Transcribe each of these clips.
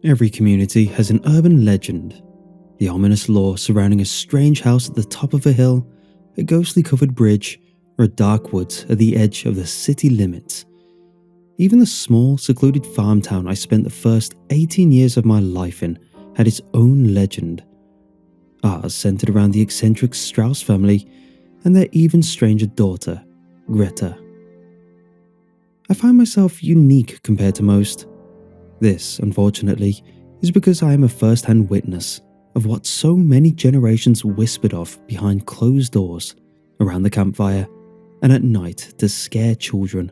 Every community has an urban legend. The ominous lore surrounding a strange house at the top of a hill, a ghostly covered bridge, or a dark woods at the edge of the city limits. Even the small, secluded farm town I spent the first 18 years of my life in had its own legend. Ours centered around the eccentric Strauss family and their even stranger daughter, Greta. I find myself unique compared to most. This, unfortunately, is because I am a first-hand witness of what so many generations whispered of behind closed doors, around the campfire, and at night to scare children.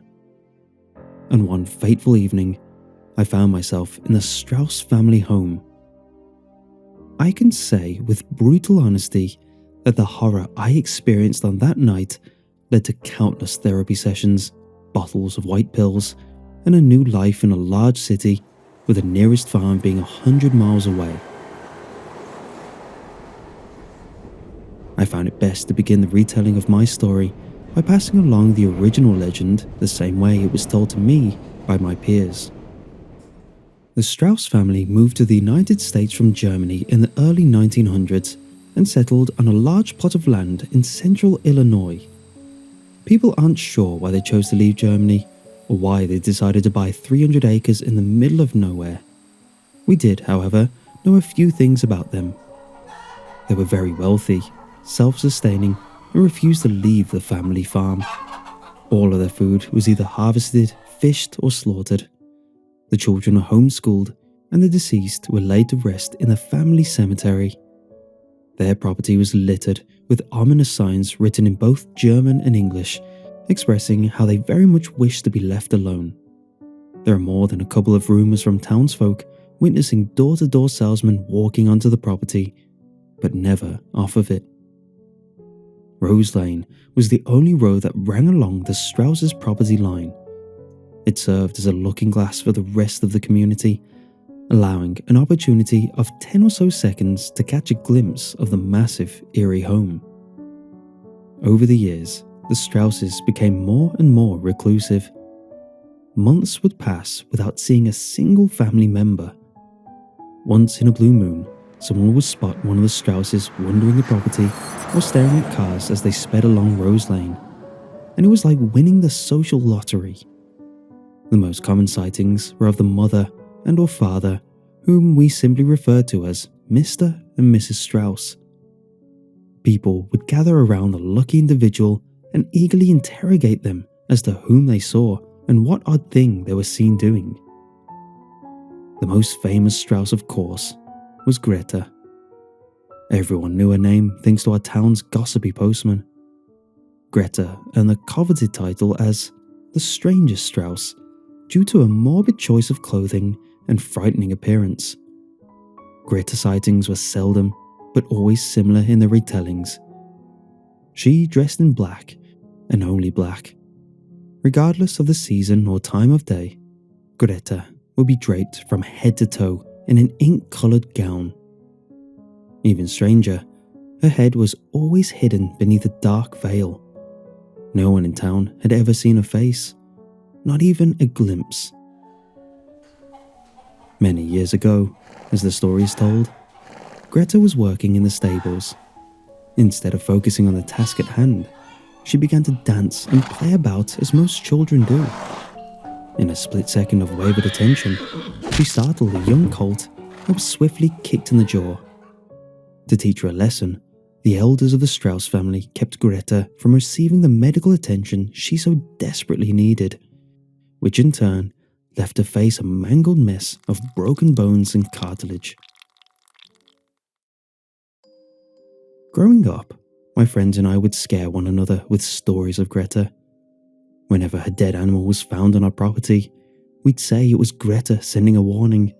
And one fateful evening, I found myself in the Strauss family home. I can say with brutal honesty that the horror I experienced on that night led to countless therapy sessions, bottles of white pills, and a new life in a large city with the nearest farm being 100 miles away. I found it best to begin the retelling of my story by passing along the original legend the same way it was told to me by my peers. The Strauss family moved to the United States from Germany in the early 1900s and settled on a large plot of land in central Illinois. People aren't sure why they chose to leave Germany or why they decided to buy 300 acres in the middle of nowhere. We did, however, know a few things about them. They were very wealthy, self-sustaining, and refused to leave the family farm. All of their food was either harvested, fished, or slaughtered. The children were homeschooled, and the deceased were laid to rest in the family cemetery. Their property was littered with ominous signs written in both German and English, expressing how they very much wished to be left alone. There are more than a couple of rumours from townsfolk witnessing door-to-door salesmen walking onto the property, but never off of it. Rose Lane was the only road that ran along the Strauss' property line. It served as a looking glass for the rest of the community, allowing an opportunity of 10 or so seconds to catch a glimpse of the massive, eerie home. Over the years, the Strausses became more and more reclusive. Months would pass without seeing a single family member. Once in a blue moon, someone would spot one of the Strausses wandering the property or staring at cars as they sped along Rose Lane, and it was like winning the social lottery. The most common sightings were of the mother and or father, whom we simply referred to as Mr. and Mrs. Strauss. People would gather around the lucky individual and eagerly interrogate them as to whom they saw and what odd thing they were seen doing. The most famous Strauss, of course, was Greta. Everyone knew her name thanks to our town's gossipy postman. Greta earned the coveted title as the strangest Strauss due to a morbid choice of clothing and frightening appearance. Greta sightings were seldom, but always similar in their retellings. She dressed in black, and only black. Regardless of the season or time of day, Greta would be draped from head to toe in an ink-coloured gown. Even stranger, her head was always hidden beneath a dark veil. No one in town had ever seen her face, not even a glimpse. Many years ago, as the story is told, Greta was working in the stables. Instead of focusing on the task at hand, she began to dance and play about as most children do. In a split second of wavered attention, she startled a young colt and was swiftly kicked in the jaw. To teach her a lesson, the elders of the Strauss family kept Greta from receiving the medical attention she so desperately needed, which in turn left her face a mangled mess of broken bones and cartilage. Growing up, my friends and I would scare one another with stories of Greta. Whenever a dead animal was found on our property, we'd say it was Greta sending a warning.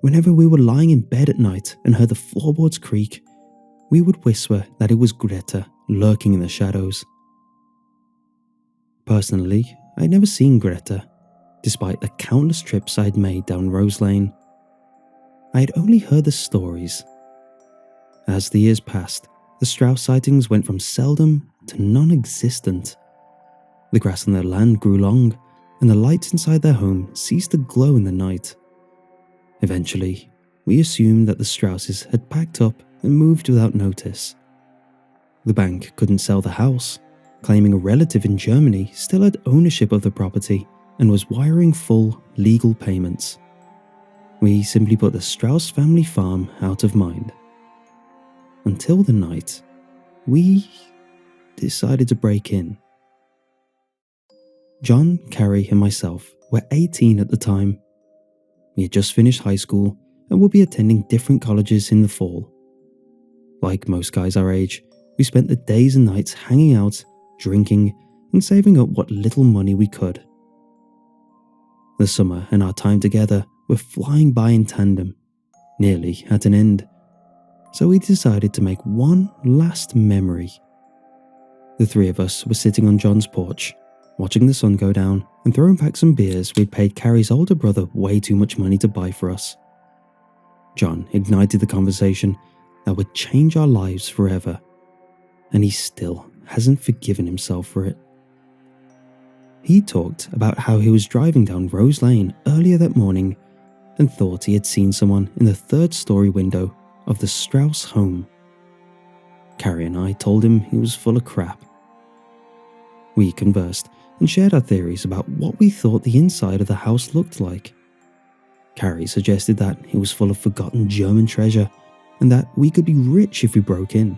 Whenever we were lying in bed at night and heard the floorboards creak, we would whisper that it was Greta lurking in the shadows. Personally, I'd never seen Greta, despite the countless trips I'd made down Rose Lane. I had only heard the stories. As the years passed, the Strauss sightings went from seldom to non-existent. The grass on their land grew long, and the lights inside their home ceased to glow in the night. Eventually, we assumed that the Strausses had packed up and moved without notice. The bank couldn't sell the house, claiming a relative in Germany still had ownership of the property and was wiring full legal payments. We simply put the Strauss family farm out of mind. Until the night, we decided to break in. John, Carrie, and myself were 18 at the time. We had just finished high school and would be attending different colleges in the fall. Like most guys our age, we spent the days and nights hanging out, drinking, and saving up what little money we could. The summer and our time together were flying by in tandem, nearly at an end, so we decided to make one last memory. The three of us were sitting on John's porch, watching the sun go down and throwing back some beers we'd paid Carrie's older brother way too much money to buy for us. John ignited the conversation that would change our lives forever, and he still hasn't forgiven himself for it. He talked about how he was driving down Rose Lane earlier that morning and thought he had seen someone in the third-story window of the Strauss home. Carrie and I told him he was full of crap. We conversed and shared our theories about what we thought the inside of the house looked like. Carrie suggested that it was full of forgotten German treasure and that we could be rich if we broke in.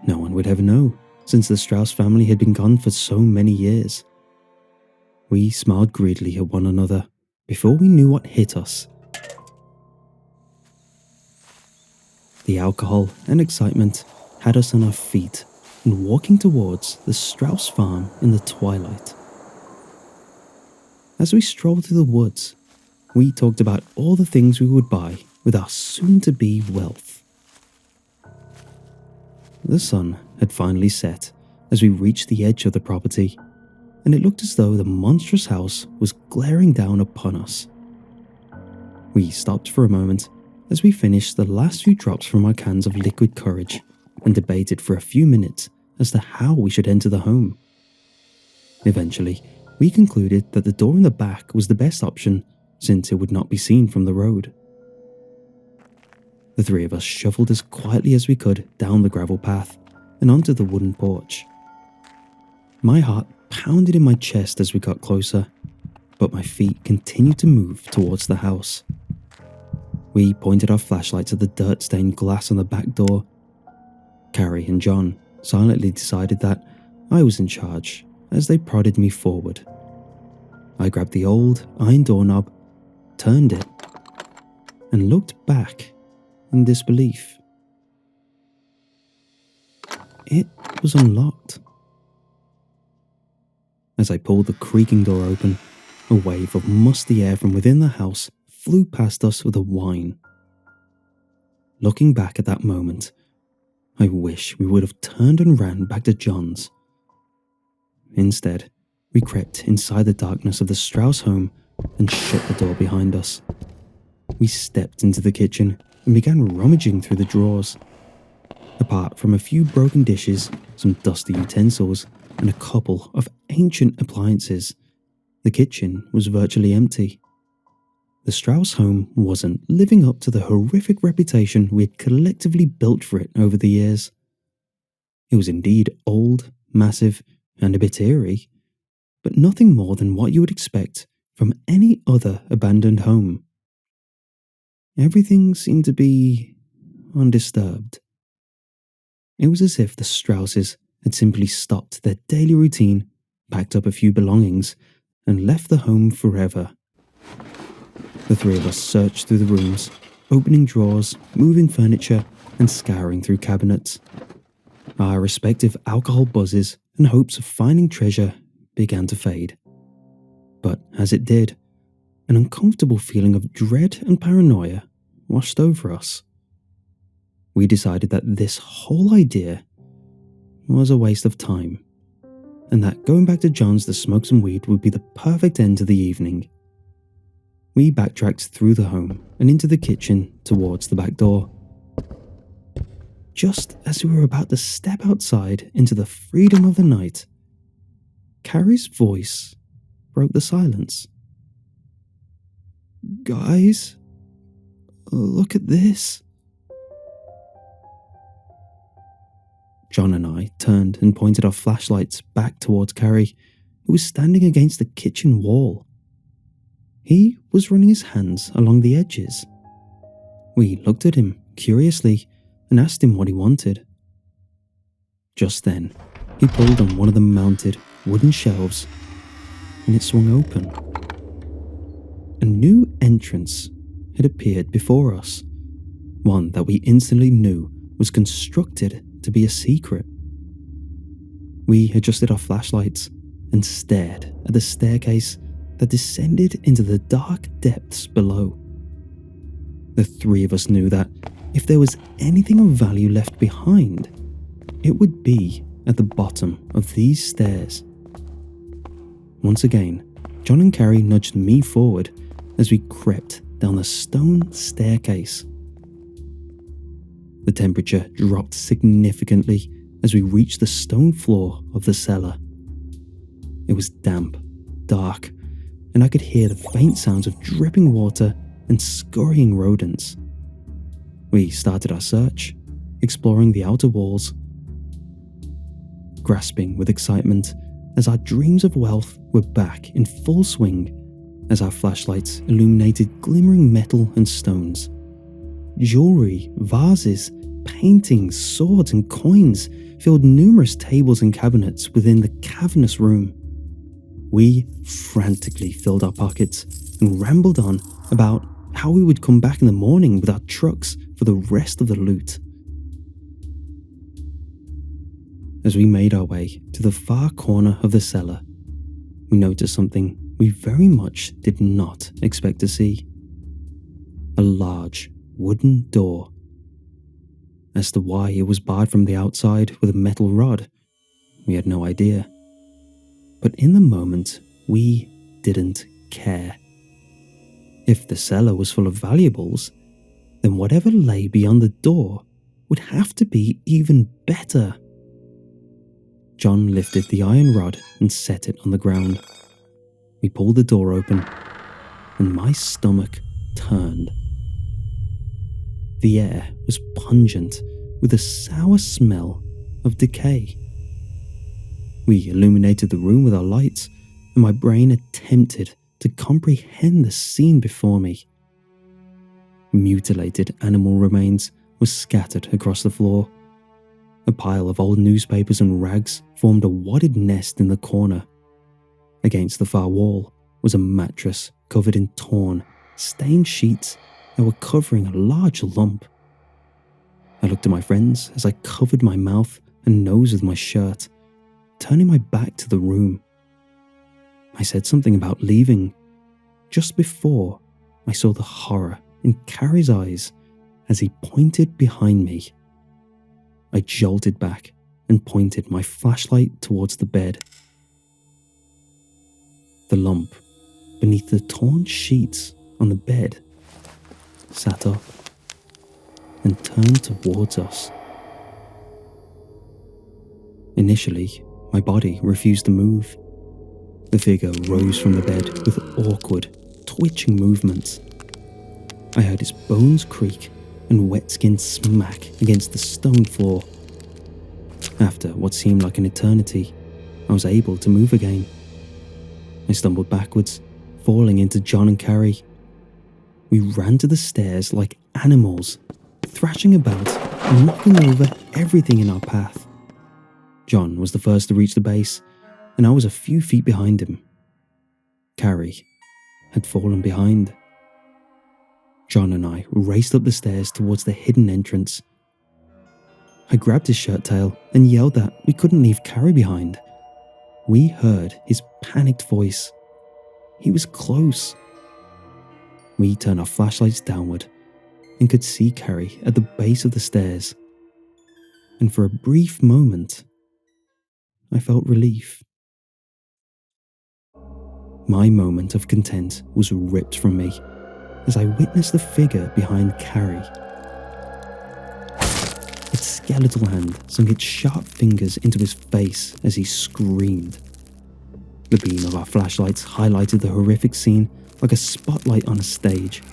No one would ever know, since the Strauss family had been gone for so many years. We smiled greedily at one another before we knew what hit us. The alcohol and excitement had us on our feet and walking towards the Strauss farm in the twilight. As we strolled through the woods, we talked about all the things we would buy with our soon-to-be wealth. The sun had finally set as we reached the edge of the property, and it looked as though the monstrous house was glaring down upon us. We stopped for a moment as we finished the last few drops from our cans of liquid courage and debated for a few minutes as to how we should enter the home. Eventually, we concluded that the door in the back was the best option since it would not be seen from the road. The three of us shuffled as quietly as we could down the gravel path and onto the wooden porch. My heart pounded in my chest as we got closer, but my feet continued to move towards the house. We pointed our flashlights at the dirt-stained glass on the back door. Carrie and John silently decided that I was in charge as they prodded me forward. I grabbed the old iron doorknob, turned it, and looked back in disbelief. It was unlocked. As I pulled the creaking door open, a wave of musty air from within the house flew past us with a whine. Looking back at that moment, I wish we would have turned and ran back to John's. Instead, we crept inside the darkness of the Strauss home and shut the door behind us. We stepped into the kitchen and began rummaging through the drawers. Apart from a few broken dishes, some dusty utensils, and a couple of ancient appliances, the kitchen was virtually empty. The Strauss home wasn't living up to the horrific reputation we had collectively built for it over the years. It was indeed old, massive, and a bit eerie, but nothing more than what you would expect from any other abandoned home. Everything seemed to be undisturbed. It was as if the Strausses had simply stopped their daily routine, packed up a few belongings, and left the home forever. The three of us searched through the rooms, opening drawers, moving furniture, and scouring through cabinets. Our respective alcohol buzzes and hopes of finding treasure began to fade. But as it did, an uncomfortable feeling of dread and paranoia washed over us. We decided that this whole idea was a waste of time, and that going back to John's to smoke some weed would be the perfect end to the evening. We backtracked through the home and into the kitchen towards the back door. Just as we were about to step outside into the freedom of the night, Carrie's voice broke the silence. "Guys?" Look at this." John and I turned and pointed our flashlights back towards Carrie, who was standing against the kitchen wall. He was running his hands along the edges. We looked at him curiously and asked him what he wanted. Just then, he pulled on one of the mounted wooden shelves and it swung open. A new entrance had appeared before us, one that we instantly knew was constructed to be a secret. We adjusted our flashlights and stared at the staircase that descended into the dark depths below. The three of us knew that if there was anything of value left behind, it would be at the bottom of these stairs. Once again, John and Carrie nudged me forward as we crept down the stone staircase. The temperature dropped significantly as we reached the stone floor of the cellar. It was damp, dark, and I could hear the faint sounds of dripping water and scurrying rodents. We started our search, exploring the outer walls, grasping with excitement as our dreams of wealth were back in full swing as our flashlights illuminated glimmering metal and stones. Jewelry, vases, paintings, swords, and coins filled numerous tables and cabinets within the cavernous room. We frantically filled our pockets and rambled on about how we would come back in the morning with our trucks for the rest of the loot. As we made our way to the far corner of the cellar, we noticed something we very much did not expect to see. A large wooden door. As to why it was barred from the outside with a metal rod, we had no idea. But in the moment, we didn't care. If the cellar was full of valuables, then whatever lay beyond the door would have to be even better. John lifted the iron rod and set it on the ground. We pulled the door open, and my stomach turned. The air was pungent with a sour smell of decay. We illuminated the room with our lights, and my brain attempted to comprehend the scene before me. Mutilated animal remains were scattered across the floor. A pile of old newspapers and rags formed a wadded nest in the corner. Against the far wall was a mattress covered in torn, stained sheets that were covering a large lump. I looked at my friends as I covered my mouth and nose with my shirt, turning my back to the room. I said something about leaving, just before I saw the horror in Carrie's eyes as he pointed behind me. I jolted back and pointed my flashlight towards the bed. The lump beneath the torn sheets on the bed sat up and turned towards us. Initially, my body refused to move. The figure rose from the bed with awkward, twitching movements. I heard its bones creak and wet skin smack against the stone floor. After what seemed like an eternity, I was able to move again. I stumbled backwards, falling into John and Carrie. We ran to the stairs like animals, thrashing about and knocking over everything in our path. John was the first to reach the base, and I was a few feet behind him. Carrie had fallen behind. John and I raced up the stairs towards the hidden entrance. I grabbed his shirt tail and yelled that we couldn't leave Carrie behind. We heard his panicked voice. He was close. We turned our flashlights downward and could see Carrie at the base of the stairs. And for a brief moment, I felt relief. My moment of content was ripped from me as I witnessed the figure behind Carrie. Its skeletal hand sunk its sharp fingers into his face as he screamed. The beam of our flashlights highlighted the horrific scene like a spotlight on a stage.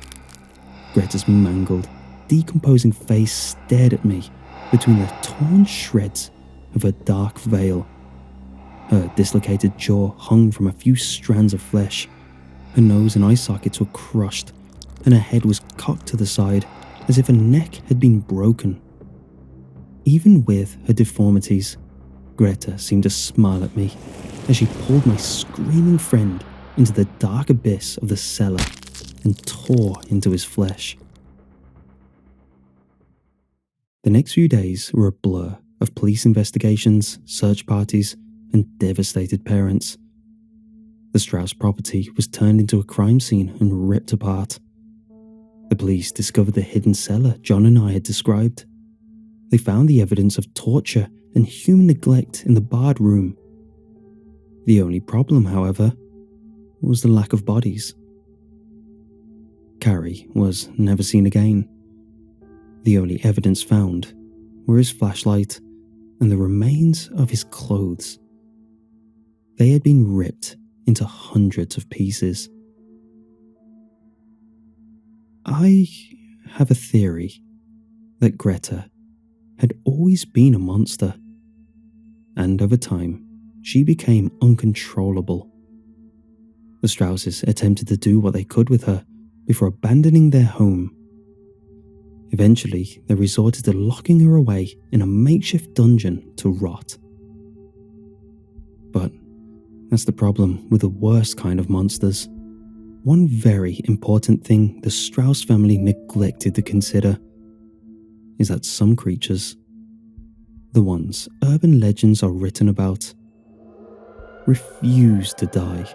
Greta's mangled, decomposing face stared at me between the torn shreds of her dark veil. Her dislocated jaw hung from a few strands of flesh. Her nose and eye sockets were crushed, and her head was cocked to the side as if her neck had been broken. Even with her deformities, Greta seemed to smile at me as she pulled my screaming friend into the dark abyss of the cellar and tore into his flesh. The next few days were a blur of police investigations, search parties, and devastated parents. The Strauss property was turned into a crime scene and ripped apart. The police discovered the hidden cellar John and I had described. They found the evidence of torture and human neglect in the barred room. The only problem, however, was the lack of bodies. Carrie was never seen again. The only evidence found were his flashlight and the remains of his clothes. They had been ripped into hundreds of pieces. I have a theory that Greta had always been a monster, and over time, she became uncontrollable. The Strausses attempted to do what they could with her before abandoning their home. Eventually, they resorted to locking her away in a makeshift dungeon to rot. But that's the problem with the worst kind of monsters. One very important thing the Strauss family neglected to consider is that some creatures, the ones urban legends are written about, refuse to die.